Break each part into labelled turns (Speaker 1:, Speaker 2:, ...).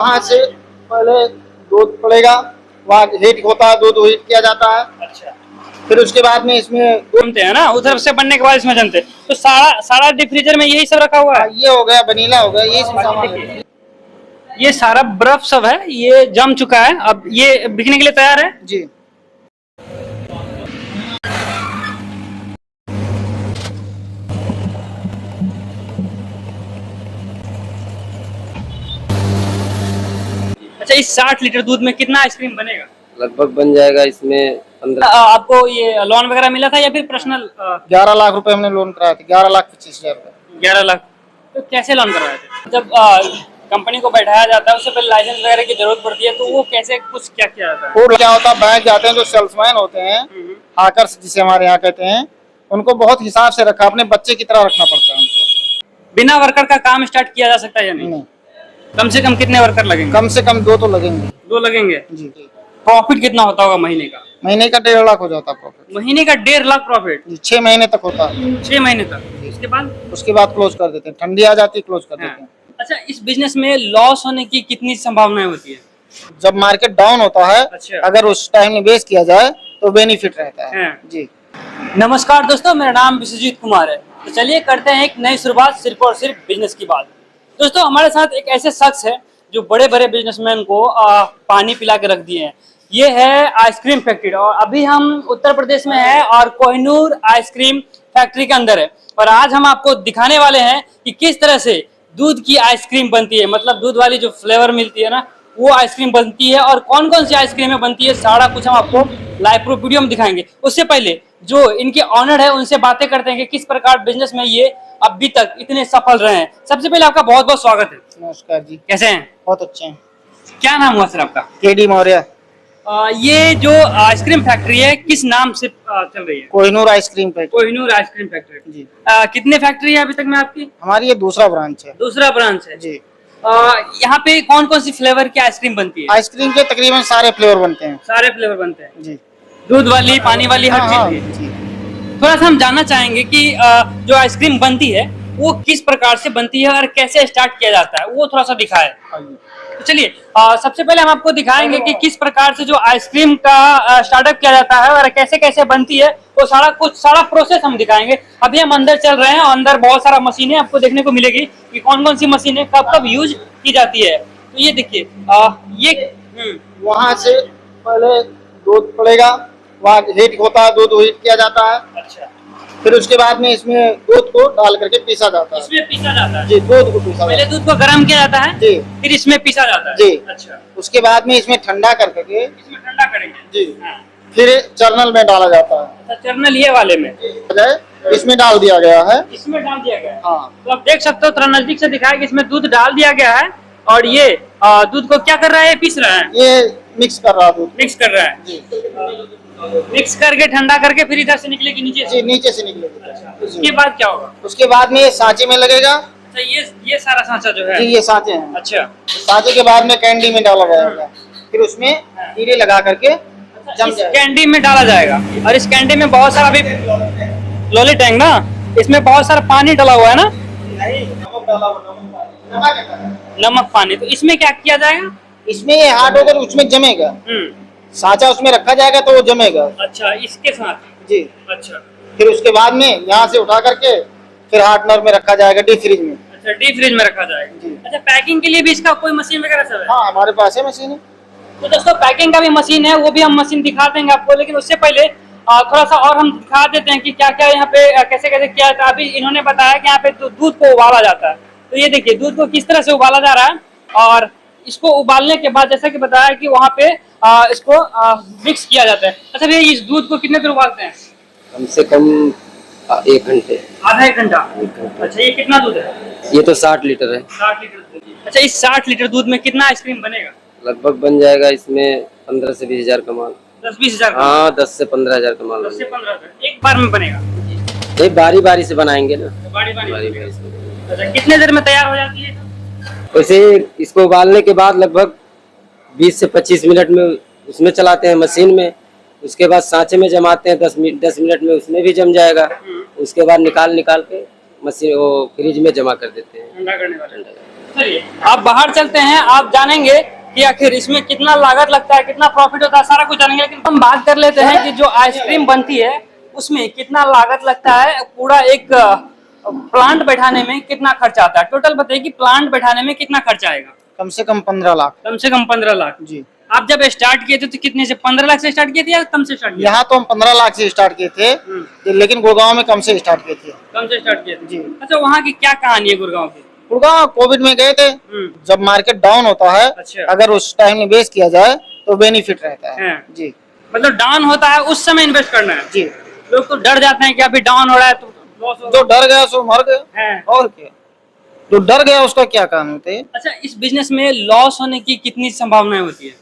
Speaker 1: वहाँ से पहले दूध पड़ेगा, वहाँ हीट होता है, दूध हीट किया जाता है।
Speaker 2: अच्छा,
Speaker 1: फिर उसके बाद में इसमें
Speaker 2: जमते हैं ना, उधर से बनने के बाद इसमें जमते हैं। तो सारा सारा डीप फ्रीजर में यही सब रखा हुआ है।
Speaker 1: ये हो गया, वनीला हो गया, ये इसमें सामान है।
Speaker 2: ये सारा बर्फ सब है, ये जम चुका है, अब ये बिकने के लिए तैयार है।
Speaker 1: जी।
Speaker 2: अच्छा, इस 60 लीटर दूध में कितना आइसक्रीम बनेगा?
Speaker 3: लगभग बन जाएगा इसमें 15।
Speaker 2: आपको ये लोन वगैरह मिला था या फिर पर्सनल?
Speaker 1: 11 लाख रुपए हमने लोन कराया था, 11,25,000 रुपए।
Speaker 2: 11 लाख। तो कैसे लोन करवाए थे? जब कंपनी को बैठाया जाता है उससे पहले लाइसेंस वगैरह की जरूरत पड़ती है, तो वो कैसे कुछ क्या किया जाता है?
Speaker 1: वो क्या होता है, बैंक जाते हैं, जो सेल्समैन होते हैं, हाकर्स जिसे हमारे यहाँ कहते हैं, उनको बहुत हिसाब से रखा, अपने बच्चे की तरह रखना पड़ता है उनको।
Speaker 2: बिना वर्कर का काम स्टार्ट किया जा सकता है या नहीं?
Speaker 1: नहीं।
Speaker 2: कम से कम कितने वर्कर लगेंगे?
Speaker 1: कम से कम 2 तो लगेंगे।
Speaker 2: 2 लगेंगे।
Speaker 1: जी।
Speaker 2: प्रॉफिट कितना होता होगा महीने का?
Speaker 1: महीने का 1.5 लाख हो जाता प्रॉफिट।
Speaker 2: महीने का 1.5 लाख प्रॉफिट?
Speaker 1: 6 महीने तक होता है।
Speaker 2: 6 महीने तक। उसके बाद
Speaker 1: क्लोज कर देते हैं, ठंडी आ जाती क्लोज कर देते हैं।
Speaker 2: अच्छा, इस बिजनेस में लॉस होने की कितनी संभावनाएं होती है?
Speaker 1: जब मार्केट डाउन होता है,
Speaker 2: अच्छा।
Speaker 1: अगर उस टाइम निवेश किया जाए तो बेनिफिट रहता है। जी।
Speaker 2: नमस्कार दोस्तों, मेरा नाम विश्वजीत कुमार है। तो चलिए करते हैं एक नई शुरुआत, सिर्फ और सिर्फ बिजनेस की बात। दोस्तों, हमारे साथ एक ऐसे शख्स है जो बड़े बड़े बिजनेसमैन को पानी पिला के रख दिए हैं। ये है आइसक्रीम फैक्ट्री, और अभी हम उत्तर प्रदेश में है और कोहिनूर आइसक्रीम फैक्ट्री के अंदर है। और आज हम आपको दिखाने वाले हैं कि किस तरह से दूध की आइसक्रीम बनती है, मतलब दूध वाली जो फ्लेवर मिलती है ना, वो आइसक्रीम बनती है, और कौन कौन सी आइसक्रीमें बनती है, सारा कुछ हम आपको लाइव प्रूफ वीडियो में दिखाएंगे। उससे पहले जो इनके ऑनर है उनसे बातें करते हैं कि किस प्रकार बिजनेस में ये अभी तक इतने सफल रहे हैं। सबसे पहले आपका बहुत बहुत स्वागत है।
Speaker 1: नमस्कार जी।
Speaker 2: कैसे हैं?
Speaker 1: बहुत अच्छे हैं।
Speaker 2: क्या नाम हुआ सर आपका?
Speaker 1: केडी मौर्य।
Speaker 2: ये जो आइसक्रीम फैक्ट्री है किस नाम से चल रही है?
Speaker 1: Kohinoor ice cream factory.
Speaker 2: Kohinoor ice cream factory
Speaker 1: ji.
Speaker 2: कितने फैक्ट्री है अभी तक में आपकी?
Speaker 1: हमारी ये दूसरा ब्रांच है।
Speaker 2: दूसरा ब्रांच है
Speaker 1: जी।
Speaker 2: यहाँ पे कौन कौन सी फ्लेवर की आइसक्रीम बनती है?
Speaker 1: आइसक्रीम के तकरीबन सारे फ्लेवर बनते हैं।
Speaker 2: सारे फ्लेवर बनते हैं
Speaker 1: जी।
Speaker 2: दूध वाली, पानी वाली, हर चीज की। थोड़ा सा हम जानना चाहेंगे कि जो आइसक्रीम बनती है वो किस प्रकार से बनती है और कैसे स्टार्ट किया जाता है, वो थोड़ा सा दिखाए। तो चलिए सबसे पहले हम आपको दिखाएंगे कि किस प्रकार से जो आइसक्रीम का स्टार्टअप किया जाता है और कैसे कैसे बनती है, वो सारा प्रोसेस हम दिखाएंगे। अभी हम अंदर चल रहे हैं, अंदर बहुत सारा मशीनें आपको देखने को मिलेगी कि कौन कौन सी मशीनें कब कब यूज की जाती है। तो ये देखिए, ये
Speaker 1: वहाँ से पहले दूध पड़ेगा, वहाँ हीट होता है, दूध हीट किया जाता है।
Speaker 2: अच्छा,
Speaker 1: फिर उसके बाद में इसमें दूध को डाल करके पीसा जाता है।
Speaker 2: इसमें पीसा जाता है?
Speaker 1: जी, दूध को पीसा
Speaker 2: पहले
Speaker 1: जाता
Speaker 2: दूध को गर्म किया जाता है,
Speaker 1: जी,
Speaker 2: फिर इसमें पीसा जाता है।
Speaker 1: जी।
Speaker 2: अच्छा,
Speaker 1: उसके बाद में इसमें ठंडा कर करके
Speaker 2: इसमें ठंडा करेंगे
Speaker 1: जी,
Speaker 2: हाँ।
Speaker 1: फिर चर्नल में डाला जाता है।
Speaker 2: अच्छा, चर्नल ये वाले में
Speaker 1: इसमें डाल दिया गया है।
Speaker 2: इसमें डाल दिया गया है।
Speaker 1: हाँ।
Speaker 2: तो आप देख सकते हो, थोड़ा नजदीक से दिखाया कि इसमें दूध डाल दिया गया है, और ये दूध को क्या कर रहा है, पीस रहा है,
Speaker 1: ये मिक्स कर रहा है दूध।
Speaker 2: मिक्स कर रहा है
Speaker 1: जी।
Speaker 2: मिक्स करके ठंडा करके फिर इधर से निकलेगी नीचे से।
Speaker 1: जी, नीचे से निकलेगा।
Speaker 2: उसके बाद क्या होगा?
Speaker 1: उसके बाद में ये सांचे में लगेगा।
Speaker 2: अच्छा, ये सारा सांचा जो है।
Speaker 1: जी, ये सांचे हैं।
Speaker 2: अच्छा,
Speaker 1: सांचे के बाद में कैंडी में डाला जाएगा, फिर उसमें हीरे लगा करके जम
Speaker 2: इस
Speaker 1: जाएगा।
Speaker 2: कैंडी में डाला जाएगा, और इस कैंडी में बहुत सारा अभी लोली टैंक ना, इसमें बहुत सारा पानी डाला हुआ है ना,
Speaker 1: नमक डाला हुआ,
Speaker 2: नमक पानी। तो इसमें क्या किया जाएगा?
Speaker 1: इसमें ये हार्ड होकर उसमें जमेगा, सांचा उसमें रखा जाएगा तो वो जमेगा।
Speaker 2: अच्छा, इसके साथ।
Speaker 1: जी।
Speaker 2: अच्छा,
Speaker 1: फिर उसके बाद में यहाँ से उठा करके फिर हार्डनर में रखा जाएगा, डीप फ्रिज में।
Speaker 2: अच्छा, डीप फ्रिज में रखा जाएगा।
Speaker 1: जी।
Speaker 2: अच्छा, पैकिंग के लिए भी इसका कोई मशीन वगैरह सब है?
Speaker 1: हाँ, हमारे पास है मशीन।
Speaker 2: तो दोस्तों, पैकिंग का भी मशीन है, वो भी हम मशीन दिखा देंगे आपको, लेकिन उससे पहले थोड़ा सा और हम दिखा देते हैं कि क्या क्या यहाँ पे कैसे कैसे किया जाता है। अभी इन्होंने बताया कि यहाँ पे दूध को उबाला जाता है। तो ये देखिए, दूध को किस तरह से उबाला जा रहा है, और इसको उबालने के बाद जैसा कि बताया कि वहाँ पे इसको मिक्स किया जाता है। अच्छा भैया, इस दूध को कितने देर उबालते हैं?
Speaker 3: कम से कम 1 घंटे।
Speaker 2: आधा 1 घंटा। अच्छा, ये कितना दूध है?
Speaker 3: ये तो 60 लीटर है।
Speaker 2: 60 लीटर दूध। अच्छा, इस 60 लीटर दूध में कितना आइसक्रीम बनेगा?
Speaker 3: लगभग बन जाएगा इसमें 15 से 20 हजार का माल।
Speaker 2: 10-20 हजार?
Speaker 3: हाँ, 10 से 15 हजार का माल।
Speaker 2: 10 से 15 हजार एक बार में बनेगा?
Speaker 3: ये बारी बारी से बनाएंगे ना,
Speaker 2: बारी
Speaker 3: बारी
Speaker 2: बारी।
Speaker 3: बारी से।
Speaker 2: अच्छा, कितने देर में तैयार हो जाती है?
Speaker 3: वैसे इसको उबालने के बाद लगभग 20 से 25 मिनट में उसमें चलाते हैं मशीन में। उसके बाद सांचे में जमाते हैं 10 मिनट में उसमें भी जम जाएगा। उसके बाद निकाल के मशीन वो फ्रिज में जमा कर देते हैं,
Speaker 2: ठंडा करने वाले। चलिए आप बाहर चलते हैं, आप जानेंगे कि आखिर इसमें कितना लागत लगता है, कितना प्रॉफिट होता है, सारा कुछ जानेंगे। लेकिन हम बात कर लेते हैं कि जो आइसक्रीम बनती है उसमें कितना लागत लगता है, पूरा एक प्लांट बैठाने में कितना खर्चा आता है। टोटल बताइए कि प्लांट बैठाने में कितना खर्चा आएगा।
Speaker 1: कम से कम 15 लाख।
Speaker 2: कम से कम 15 लाख।
Speaker 1: जी।
Speaker 2: आप जब स्टार्ट किए थे तो कितने से, 15 लाख से स्टार्ट किए थे या कम से स्टार्ट किए?
Speaker 1: यहाँ तो हम 15 लाख से स्टार्ट किए थे, लेकिन गुड़गांव में कम से स्टार्ट किए थे।
Speaker 2: कम से स्टार्ट किए थे
Speaker 1: जी।
Speaker 2: अच्छा, वहाँ की क्या कहानी है गुड़गांव की?
Speaker 1: गुड़गांव कोविड में गए थे, जब मार्केट डाउन होता है,
Speaker 2: अच्छा।
Speaker 1: अगर उस टाइम निवेश किया जाए तो बेनिफिट रहता है। जी।
Speaker 2: मतलब डाउन होता है उस समय इन्वेस्ट करना है।
Speaker 1: जी।
Speaker 2: लोग तो डर जाते हैं कि अभी डाउन हो रहा है तो लॉस होगा।
Speaker 1: जो डर गया सो मर गया,
Speaker 2: है।
Speaker 1: और क्या। जो डर गया उसका क्या काम होते है।
Speaker 2: अच्छा, इस बिजनेस में लॉस होने की कितनी संभावनाएं होती है?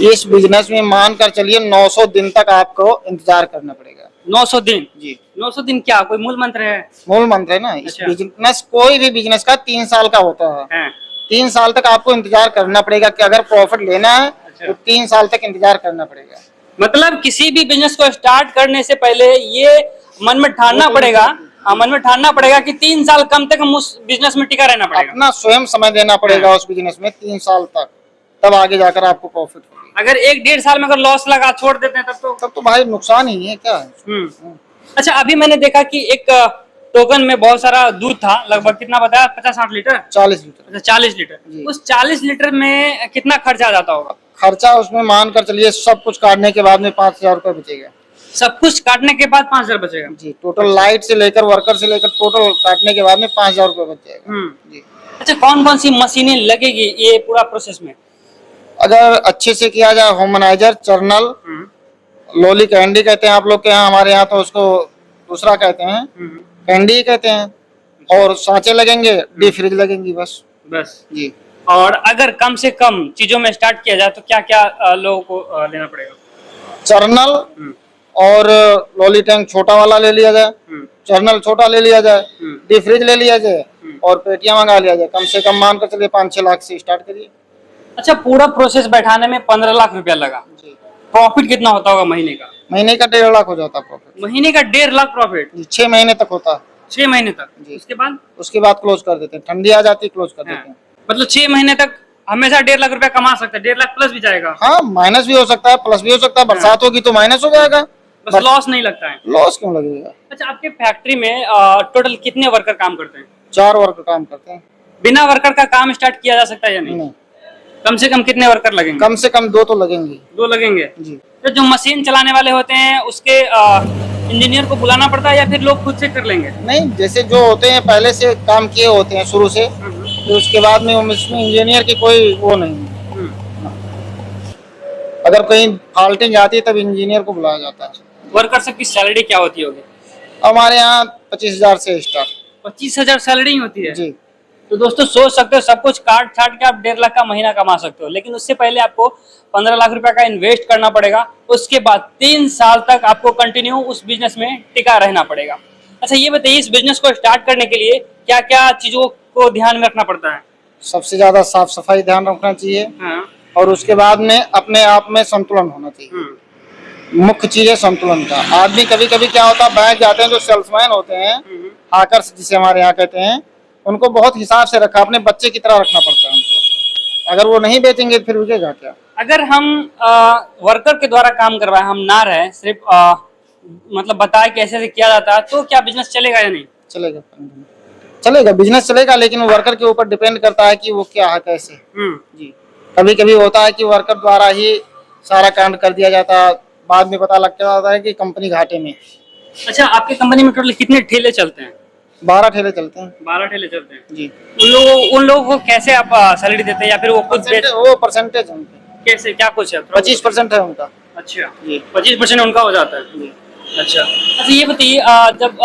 Speaker 1: इस बिजनेस में मानकर चलिए 900 दिन तक आपको इंतजार करना पड़ेगा।
Speaker 2: 900 दिन?
Speaker 1: जी।
Speaker 2: 900 दिन क्या कोई मूल मंत्र है?
Speaker 1: मूल मंत्र है ना इस
Speaker 2: अच्छा।
Speaker 1: बिजनेस, कोई भी बिजनेस का 3 साल का होता है।
Speaker 2: हैं।
Speaker 1: 3 साल तक आपको इंतजार करना पड़ेगा कि अगर प्रॉफिट लेना है
Speaker 2: अच्छा।
Speaker 1: तो 3 साल तक इंतजार करना पड़ेगा।
Speaker 2: मतलब किसी भी बिजनेस को स्टार्ट करने से पहले ये मन में ठानना पड़ेगा, मन में ठानना पड़ेगा कि 3 साल कम से कम उस बिजनेस में टिका रहना पड़ेगा।
Speaker 1: अपना स्वयं समय देना पड़ेगा उस बिजनेस में 3 साल तक, तब आगे जाकर आपको प्रॉफिट होगी।
Speaker 2: अगर 1-1.5 साल में अगर लॉस लगा छोड़ देते हैं
Speaker 1: तब तो भाई नुकसान ही है क्या है।
Speaker 2: अच्छा, अभी मैंने देखा कि एक टोकन में बहुत सारा दूध था, लगभग कितना बताया, 50-60 लीटर?
Speaker 1: 40 लीटर।
Speaker 2: अच्छा, 40 लीटर। उस 40 लीटर में कितना खर्चा आ जाता होगा?
Speaker 1: खर्चा उसमें मानकर चलिए सब कुछ काटने के बाद में 5,000 रुपए बचेगा।
Speaker 2: सब कुछ काटने के बाद 5,000 बचेगा?
Speaker 1: जी। टोटल लाइट से लेकर वर्कर से लेकर टोटल काटने के बाद में 5,000 रुपए बच जाएगा। जी।
Speaker 2: अच्छा, कौन कौन सी मशीनें लगेगी ये पूरा प्रोसेस में?
Speaker 1: अगर अच्छे से किया जाए, होमनाइजर, चर्नल, लोली कैंडी कहते हैं आप लोग के यहाँ, हमारे यहाँ तो उसको दूसरा कहते हैं, कैंडी कहते हैं, और सांचे लगेंगे, डी फ्रिज लगेंगी, बस। जी।
Speaker 2: और अगर कम से कम चीजों में स्टार्ट किया जाए तो क्या क्या लोगों को लेना पड़ेगा?
Speaker 1: चर्नल और लोली टैंक छोटा वाला ले लिया जाए, चर्नल छोटा ले लिया जाए, डी फ्रिज ले लिया जाए, और पेटियां मंगा लिया जाए। कम से कम मानकर चलिए 5-6 लाख से स्टार्ट करिए।
Speaker 2: अच्छा, पूरा प्रोसेस बैठाने में 15 लाख रुपया लगा। प्रॉफिट कितना होता होगा महीने का?
Speaker 1: महीने का 1.5 लाख हो जाता प्रॉफिट।
Speaker 2: महीने का 1.5 लाख प्रॉफिट?
Speaker 1: 6 महीने तक होता है।
Speaker 2: 6 महीने तक?
Speaker 1: जी।
Speaker 2: उसके बाद
Speaker 1: क्लोज कर देते हैं, ठंडी आ जाती क्लोज कर देते हैं।
Speaker 2: मतलब 6 महीने तक हमेशा 1.5 लाख रुपया कमा सकते हैं? 1.5 लाख प्लस भी जाएगा?
Speaker 1: हाँ, माइनस भी हो सकता है, प्लस भी हो सकता है। बरसात होगी तो माइनस हो जाएगा,
Speaker 2: बस लॉस नहीं लगता है।
Speaker 1: लॉस क्यों लगेगा।
Speaker 2: अच्छा, आपके फैक्ट्री में टोटल कितने वर्कर काम करते हैं?
Speaker 1: 4 वर्कर काम करते हैं।
Speaker 2: बिना वर्कर का काम स्टार्ट किया जा सकता है या नहीं? कम से कम कितने वर्कर लगेंगे?
Speaker 1: कम से कम 2 तो लगेंगे।
Speaker 2: 2 लगेंगे?
Speaker 1: जी।
Speaker 2: तो जो मशीन चलाने वाले होते हैं उसके इंजीनियर को बुलाना पड़ता है या फिर लोग खुद से कर लेंगे?
Speaker 1: नहीं, जैसे जो होते हैं पहले से काम किए होते हैं शुरू से, तो उसके बाद में उसमें इंजीनियर की कोई वो नहीं। अगर कहीं फॉल्टिंग आती है तब इंजीनियर को बुलाया जाता है।
Speaker 2: वर्कर सबकी सैलरी क्या होती होगी?
Speaker 1: हमारे यहाँ 25,000 से स्टार्ट।
Speaker 2: 25,000 सैलरी होती है?
Speaker 1: जी।
Speaker 2: तो दोस्तों सोच सकते हो सब कुछ काट छाट के आप 1.5 लाख का महीना कमा सकते हो, लेकिन उससे पहले आपको 15 लाख रुपया का इन्वेस्ट करना पड़ेगा। उसके बाद 3 साल तक आपको कंटिन्यू उस बिजनेस में टिका रहना पड़ेगा। अच्छा, ये बताइए इस बिजनेस को स्टार्ट करने के लिए क्या क्या चीजों को ध्यान में रखना पड़ता है?
Speaker 1: सबसे ज्यादा साफ सफाई ध्यान रखना चाहिए।
Speaker 2: हाँ।
Speaker 1: और उसके बाद में अपने आप में संतुलन होना चाहिए। मुख्य चीज है संतुलन का। आदमी कभी कभी क्या होता है, बैंक जाते हैं, जो सेल्समैन होते हैं, हाकर्स जिसे हमारे यहाँ कहते हैं, उनको बहुत हिसाब से रखा, अपने बच्चे की तरह रखना पड़ता है उनको। अगर वो नहीं बेचेंगे फिर रुकेगा क्या। अगर
Speaker 2: हम वर्कर के द्वारा काम करवाए, हम ना रहे, सिर्फ मतलब बताए कैसे से किया जाता है, तो क्या बिजनेस चलेगा या नहीं?
Speaker 1: चलेगा, चलेगा, बिजनेस चलेगा, लेकिन वर्कर के ऊपर डिपेंड करता है कि वो क्या है, कैसे। जी। कभी कभी होता है कि वर्कर द्वारा ही सारा कांड कर दिया जाता है, बाद में पता लग जाता है कि कंपनी घाटे में। अच्छा, आपकी कंपनी में टोटल कितने ठेले चलते हैं? 12 ठेले चलते हैं।
Speaker 2: 12 ठेले चलते हैं?
Speaker 1: जी।
Speaker 2: उन लोगों को कैसे आप सैलरी देते हैं या फिर वो खुद
Speaker 1: वो परसेंटेज
Speaker 2: कैसे, क्या कुछ है?
Speaker 1: 25% है उनका।
Speaker 2: अच्छा, 25% उनका हो जाता है। अच्छा, ये बताइए जब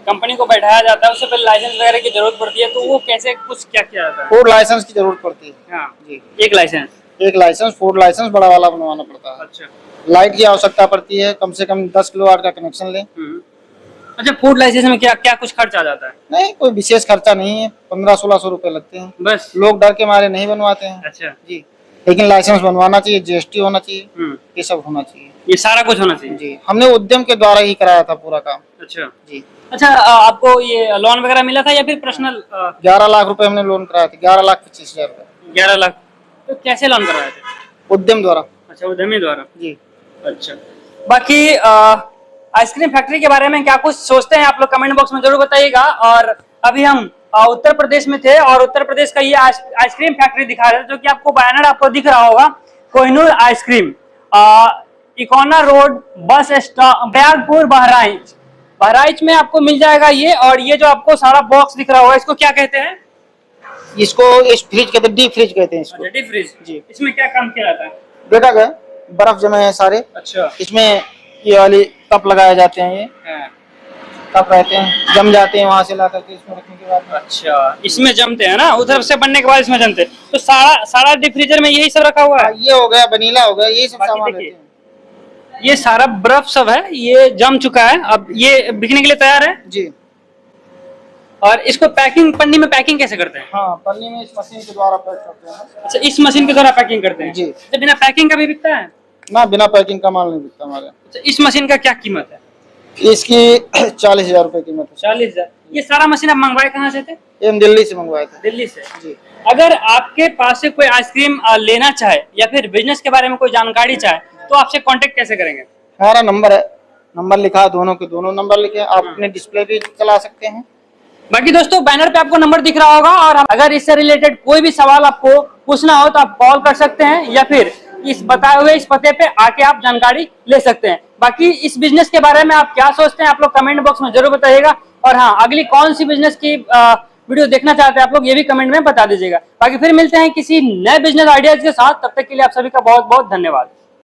Speaker 2: कंपनी को बैठाया जाता है उससे पहले लाइसेंस वगैरह की जरूरत पड़ती है, तो वो कैसे कुछ क्या किया जाता है?
Speaker 1: फूड लाइसेंस की जरूरत पड़ती है।
Speaker 2: हाँ जी। एक लाइसेंस फूड लाइसेंस बड़ा वाला बनवाना पड़ता है। अच्छा। लाइट की आवश्यकता पड़ती है, कम से कम 10 किलोवाट का कनेक्शन ले। अच्छा, फूड लाइसेंस में क्या क्या कुछ खर्च आ जाता है?
Speaker 1: नहीं, कोई विशेष खर्चा नहीं है, 1500-1600 रुपए लगते हैं बस। लोग डर के मारे नहीं बनवाते हैं। अच्छा जी। लेकिन लाइसेंस बनवाना चाहिए, GST होना चाहिए, ये सब होना चाहिए।
Speaker 2: ये सारा कुछ होना चाहिए।
Speaker 1: जी, हमने उद्यम के द्वारा ही कराया था पूरा काम।
Speaker 2: अच्छा
Speaker 1: जी,
Speaker 2: अच्छा, आपको ये लोन वगैरह मिला था या फिर पर्सनल?
Speaker 1: 11 लाख रुपए हमने लोन कराया था, 11,25,000 रुपए
Speaker 2: 11 लाख। तो कैसे लोन करवाए थे?
Speaker 1: उद्यम द्वारा।
Speaker 2: अच्छा, उद्यमी द्वारा।
Speaker 1: जी,
Speaker 2: अच्छा, बाकी आइसक्रीम फैक्ट्री के बारे में क्या कुछ सोचते हैं आप लोग कमेंट बॉक्स में जरूर बताइएगा। और अभी हम उत्तर प्रदेश में थे और उत्तर प्रदेश का ये आइसक्रीम फैक्ट्री दिखा रहे थे, जो कि आपको बैनर आपको दिख रहा होगा, Kohinoor ice cream, Ikauna road, bus stop, Bayagpur, Bahraich. Bahraich में आपको मिल जाएगा ये। और ये जो आपको सारा बॉक्स दिख रहा होगा, इसको क्या कहते हैं?
Speaker 1: इसको इस फ्रिज कहते हैं, डीप फ्रिज कहते हैं इसको।
Speaker 2: अच्छा, डीप फ्रीज।
Speaker 1: जी,
Speaker 2: इसमें क्या काम किया जाता है?
Speaker 1: देखा गया बर्फ जमे हैं सारे,
Speaker 2: अच्छा,
Speaker 1: इसमें ये वाली कप लगाए जाते हैं, ये
Speaker 2: हाँ।
Speaker 1: कप रहते हैं, जम जाते हैं वहां से ला करके इसमें रखने के बाद में।
Speaker 2: अच्छा, इसमें जमते हैं ना, उधर से बनने के बाद इसमें जमते हैं। तो सारा डीप फ्रीजर में यही सब रखा हुआ है।
Speaker 1: ये हो गया, वनीला हो गया, ये सब
Speaker 2: बाकी
Speaker 1: सामान
Speaker 2: देखिए,
Speaker 1: रहते हैं।
Speaker 2: ये सारा बर्फ सब है, ये जम चुका है, अब ये बिकने के लिए तैयार है।
Speaker 1: जी,
Speaker 2: और इसको पैकिंग, पन्नी में पैकिंग कैसे करते हैं?
Speaker 1: हाँ, पन्नी में इस मशीन के द्वारा पैक करते हैं।
Speaker 2: अच्छा, इस मशीन के द्वारा पैकिंग करते हैं।
Speaker 1: जी।
Speaker 2: तो बिना पैकिंग का भी बिकता है?
Speaker 1: ना, बिना पैकिंग का माल नहीं बिकता हमारे।
Speaker 2: अच्छा, इस मशीन का क्या कीमत है?
Speaker 1: इसकी 40,000 रुपए कीमत है।
Speaker 2: 40,000। ये सारा मशीन आप मंगवाए कहाँ से थे?
Speaker 1: ये हम दिल्ली से मंगवाए थे।
Speaker 2: दिल्ली से।
Speaker 1: जी,
Speaker 2: अगर आपके पास से कोई आइसक्रीम लेना चाहे या फिर बिजनेस के बारे में कोई जानकारी चाहे, तो आपसे कांटेक्ट कैसे करेंगे?
Speaker 1: हमारा नंबर है, नंबर लिखा है, दोनों के दोनों नंबर लिखे हैं, आप अपने डिस्प्ले भी चला सकते हैं।
Speaker 2: बाकी दोस्तों, बैनर पे आपको नंबर दिख रहा होगा, और अगर इससे रिलेटेड कोई भी सवाल आपको पूछना हो तो आप कॉल कर सकते हैं, या फिर इस बताए हुए इस पते पे आके आप जानकारी ले सकते हैं। बाकी इस बिजनेस के बारे में आप क्या सोचते हैं, आप लोग कमेंट बॉक्स में जरूर बताइएगा। और हाँ, अगली कौन सी बिजनेस की वीडियो देखना चाहते हैं आप लोग, ये भी कमेंट में बता दीजिएगा। बाकी फिर मिलते हैं किसी नए बिजनेस आइडियाज के साथ, तब तक के लिए आप सभी का बहुत बहुत धन्यवाद।